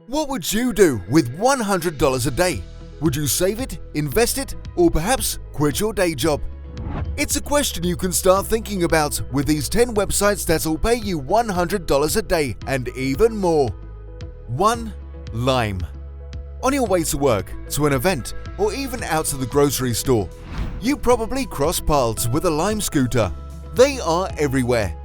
What would you do with $100 a day? Would you save it, invest it, or perhaps quit your day job? It's a question you can start thinking about with these 10 websites that'll pay you $100 a day and even more. 1. Lime. On your way to work, to an event, or even out to the grocery store, you probably cross paths with a Lime scooter. They are everywhere.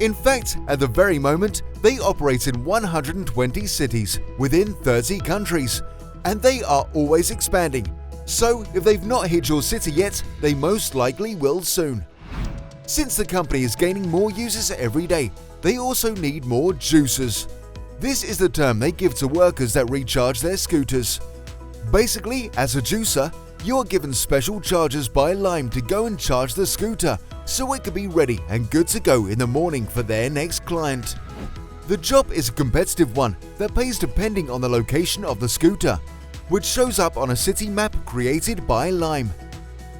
In fact, at the very moment, they operate in 120 cities within 30 countries, and they are always expanding. So, if they've not hit your city yet, they most likely will soon. Since the company is gaining more users every day, they also need more juicers. This is the term they give to workers that recharge their scooters. Basically, as a juicer, you are given special charges by Lime to go and charge the scooter so it can be ready and good to go in the morning for their next client. The job is a competitive one that pays depending on the location of the scooter, which shows up on a city map created by Lime.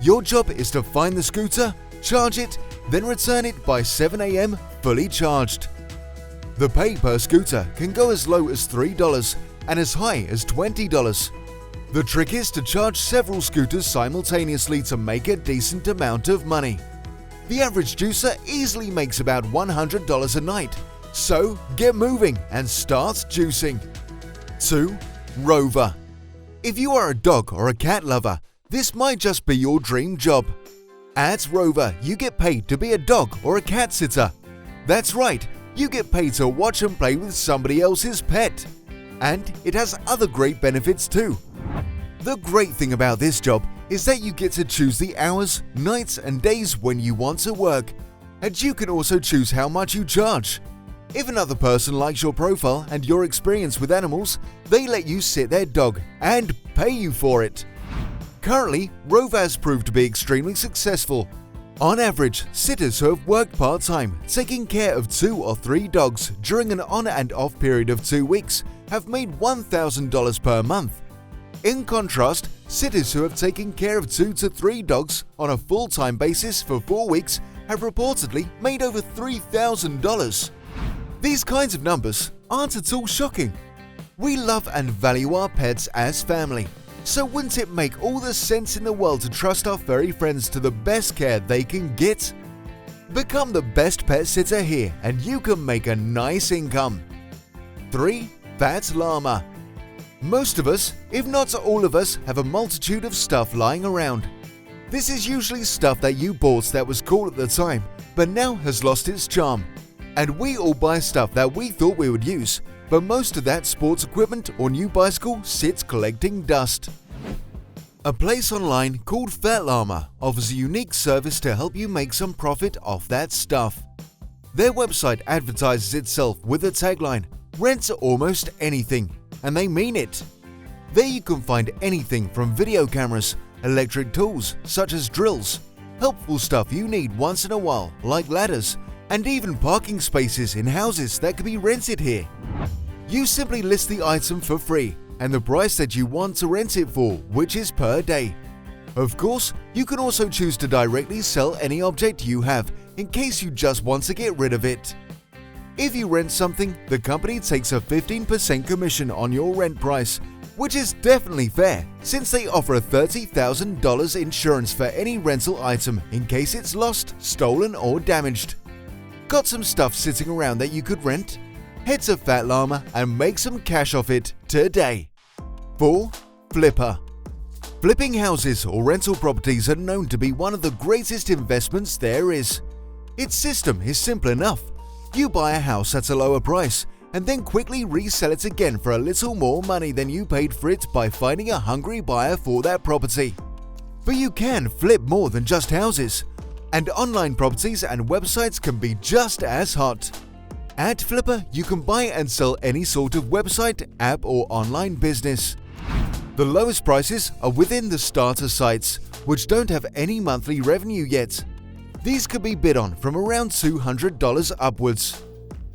Your job is to find the scooter, charge it, then return it by 7 a.m. fully charged. The pay per scooter can go as low as $3 and as high as $20. The trick is to charge several scooters simultaneously to make a decent amount of money. The average juicer easily makes about $100 a night, so get moving and start juicing. 2. Rover. If you are a dog or a cat lover, this might just be your dream job. At Rover, you get paid to be a dog or a cat sitter. That's right, you get paid to watch and play with somebody else's pet. And it has other great benefits too. The great thing about this job is that you get to choose the hours, nights and days when you want to work. And you can also choose how much you charge. If another person likes your profile and your experience with animals, they let you sit their dog and pay you for it. Currently, Rover has proved to be extremely successful. On average, sitters who have worked part-time, taking care of 2 or 3 dogs during an on and off period of 2 weeks, have made $1,000 per month. In contrast, sitters who have taken care of 2 to 3 dogs on a full-time basis for 4 weeks have reportedly made over $3,000. These kinds of numbers aren't at all shocking. We love and value our pets as family, so wouldn't it make all the sense in the world to trust our furry friends to the best care they can get? Become the best pet sitter here and you can make a nice income. 3. Fat Llama. Most of us, if not all of us, have a multitude of stuff lying around. This is usually stuff that you bought that was cool at the time, but now has lost its charm. And we all buy stuff that we thought we would use, but most of that sports equipment or new bicycle sits collecting dust. A place online called Fat Llama offers a unique service to help you make some profit off that stuff. Their website advertises itself with the tagline, "Rent almost anything," and they mean it. There you can find anything from video cameras, electric tools such as drills, helpful stuff you need once in a while like ladders, and even parking spaces in houses that can be rented here. You simply list the item for free and the price that you want to rent it for, which is per day. Of course, you can also choose to directly sell any object you have in case you just want to get rid of it. If you rent something, the company takes a 15% commission on your rent price, which is definitely fair since they offer a $30,000 insurance for any rental item in case it's lost, stolen or damaged. Got some stuff sitting around that you could rent? Head to Fat Llama and make some cash off it today. 4. Flippa. Flipping houses or rental properties are known to be one of the greatest investments there is. Its system is simple enough. You buy a house at a lower price and then quickly resell it again for a little more money than you paid for it by finding a hungry buyer for that property. But you can flip more than just houses, and online properties and websites can be just as hot. At Flippa, you can buy and sell any sort of website, app or online business. The lowest prices are within the starter sites, which don't have any monthly revenue yet. These can be bid on from around $200 upwards.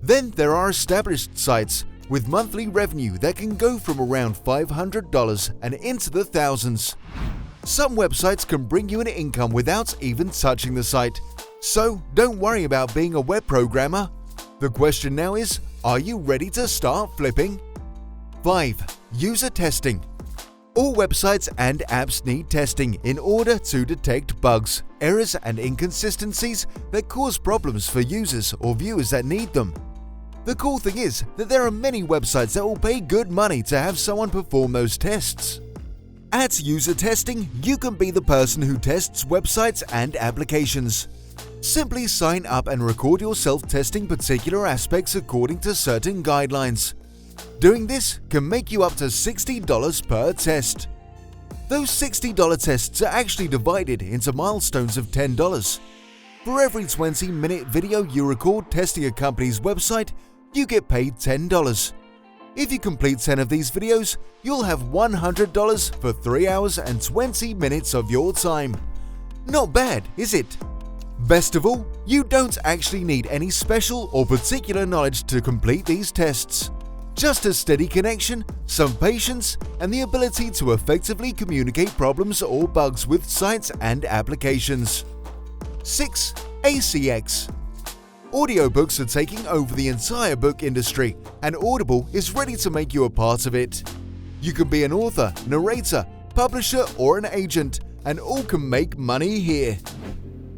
Then there are established sites with monthly revenue that can go from around $500 and into the thousands. Some websites can bring you an income without even touching the site, so don't worry about being a web programmer. The question now is, are you ready to start flipping? 5. User testing. All websites and apps need testing in order to detect bugs, errors, and inconsistencies that cause problems for users or viewers that need them. The cool thing is that there are many websites that will pay good money to have someone perform those tests. At user testing, you can be the person who tests websites and applications. Simply sign up and record yourself testing particular aspects according to certain guidelines. Doing this can make you up to $60 per test. Those $60 tests are actually divided into milestones of $10. For every 20-minute video you record testing a company's website, you get paid $10. If you complete 10 of these videos, you'll have $100 for 3 hours and 20 minutes of your time. Not bad, is it? Best of all, you don't actually need any special or particular knowledge to complete these tests. Just a steady connection, some patience, and the ability to effectively communicate problems or bugs with sites and applications. 6. ACX. Audiobooks are taking over the entire book industry, and Audible is ready to make you a part of it. You can be an author, narrator, publisher, or an agent, and all can make money here.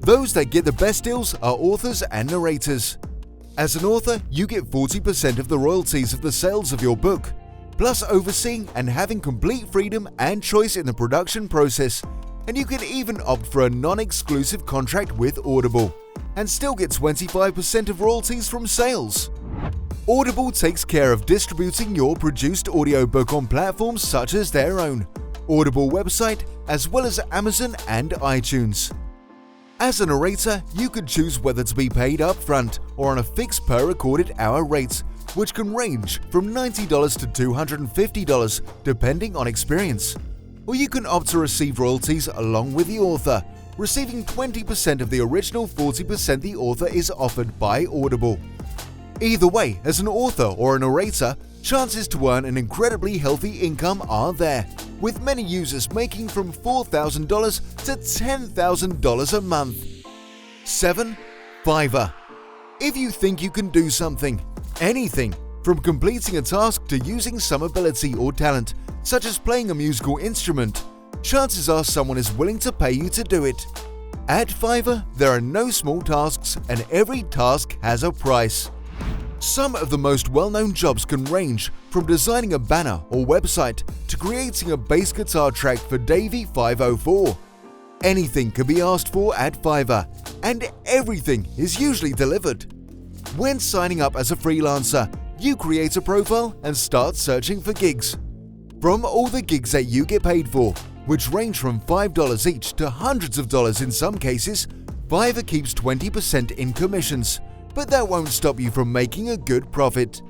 Those that get the best deals are authors and narrators. As an author, you get 40% of the royalties of the sales of your book, plus overseeing and having complete freedom and choice in the production process, and you can even opt for a non-exclusive contract with Audible, and still get 25% of royalties from sales. Audible takes care of distributing your produced audiobook on platforms such as their own, Audible website, as well as Amazon and iTunes. As a narrator, you can choose whether to be paid upfront or on a fixed per recorded hour rate, which can range from $90 to $250 depending on experience. Or you can opt to receive royalties along with the author, receiving 20% of the original 40% the author is offered by Audible. Either way, as an author or a narrator, chances to earn an incredibly healthy income are there, with many users making from $4,000 to $10,000 a month. 7. Fiverr. If you think you can do something, anything, from completing a task to using some ability or talent, such as playing a musical instrument, chances are someone is willing to pay you to do it. At Fiverr, there are no small tasks, and every task has a price. Some of the most well-known jobs can range from designing a banner or website to creating a bass guitar track for Davey 504. Anything can be asked for at Fiverr, and everything is usually delivered. When signing up as a freelancer, you create a profile and start searching for gigs. From all the gigs that you get paid for, which range from $5 each to hundreds of dollars in some cases, Fiverr keeps 20% in commissions, but that won't stop you from making a good profit.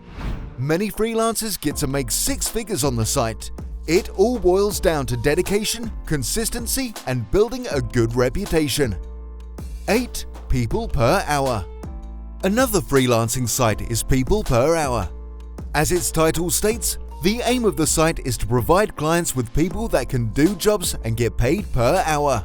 Many freelancers get to make 6 figures on the site. It all boils down to dedication, consistency, and building a good reputation. 8. PeoplePerHour. Another freelancing site is PeoplePerHour. As its title states, the aim of the site is to provide clients with people that can do jobs and get paid per hour.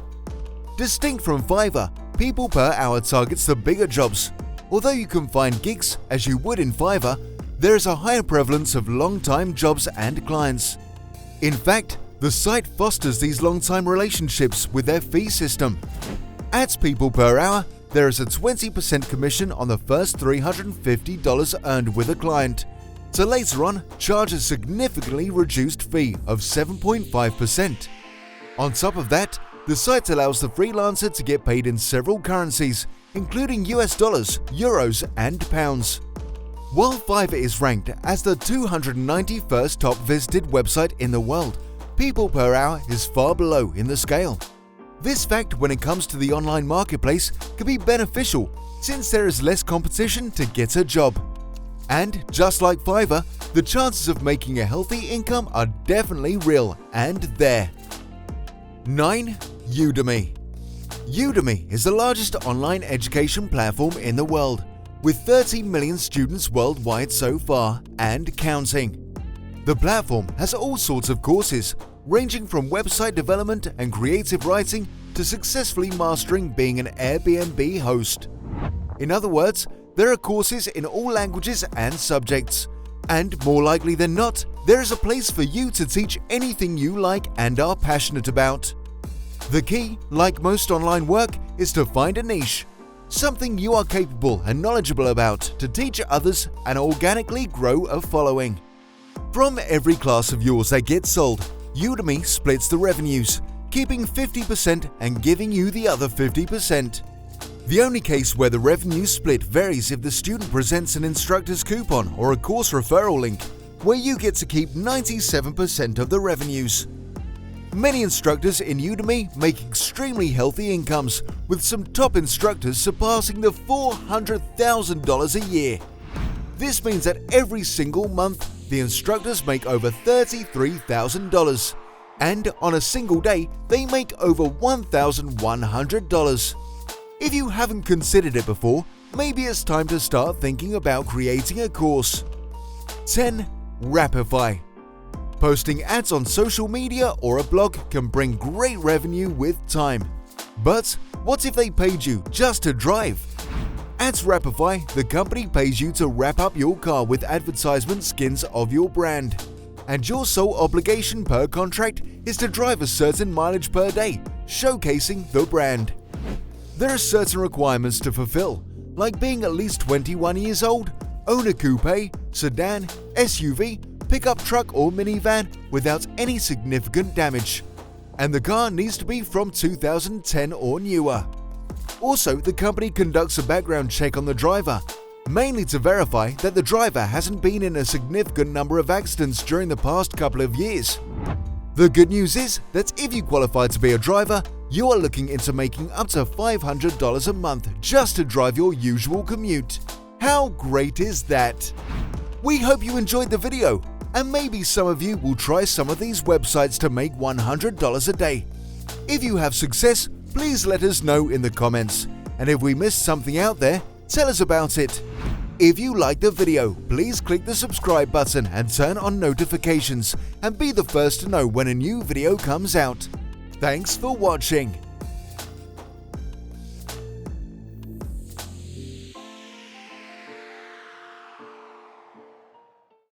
Distinct from Fiverr, PeoplePerHour targets the bigger jobs. Although you can find gigs as you would in Fiverr, there is a higher prevalence of long-time jobs and clients. In fact, the site fosters these long-time relationships with their fee system. At PeoplePerHour, there is a 20% commission on the first $350 earned with a client, to later on charge a significantly reduced fee of 7.5%. On top of that, the site allows the freelancer to get paid in several currencies, including US dollars, euros, and pounds. While Fiverr is ranked as the 291st top visited website in the world, PeoplePerHour is far below in the scale. This fact, when it comes to the online marketplace, can be beneficial since there is less competition to get a job. And just like Fiverr, the chances of making a healthy income are definitely real and there. 9. Udemy. Udemy is the largest online education platform in the world, with 30 million students worldwide so far and counting. The platform has all sorts of courses, ranging from website development and creative writing to successfully mastering being an Airbnb host. In other words, there are courses in all languages and subjects. And more likely than not, there is a place for you to teach anything you like and are passionate about. The key, like most online work, is to find a niche, something you are capable and knowledgeable about to teach others and organically grow a following. From every class of yours that gets sold, Udemy splits the revenues, keeping 50% and giving you the other 50%. The only case where the revenue split varies if the student presents an instructor's coupon or a course referral link, where you get to keep 97% of the revenues. Many instructors in Udemy make extremely healthy incomes, with some top instructors surpassing the $400,000 a year. This means that every single month, the instructors make over $33,000, and on a single day, they make over $1,100. If you haven't considered it before, maybe it's time to start thinking about creating a course. 10. Wrapify. Posting ads on social media or a blog can bring great revenue with time. But what if they paid you just to drive? At Wrapify, the company pays you to wrap up your car with advertisement skins of your brand. And your sole obligation per contract is to drive a certain mileage per day, showcasing the brand. There are certain requirements to fulfill, like being at least 21 years old, own a coupe, sedan, SUV, pickup truck or minivan without any significant damage. And the car needs to be from 2010 or newer. Also, the company conducts a background check on the driver, mainly to verify that the driver hasn't been in a significant number of accidents during the past couple of years. The good news is that if you qualify to be a driver, you are looking into making up to $500 a month just to drive your usual commute. How great is that? We hope you enjoyed the video, and maybe some of you will try some of these websites to make $100 a day. If you have success, please let us know in the comments, and if we missed something out there, tell us about it. If you liked the video, please click the subscribe button and turn on notifications and be the first to know when a new video comes out. Thanks for watching.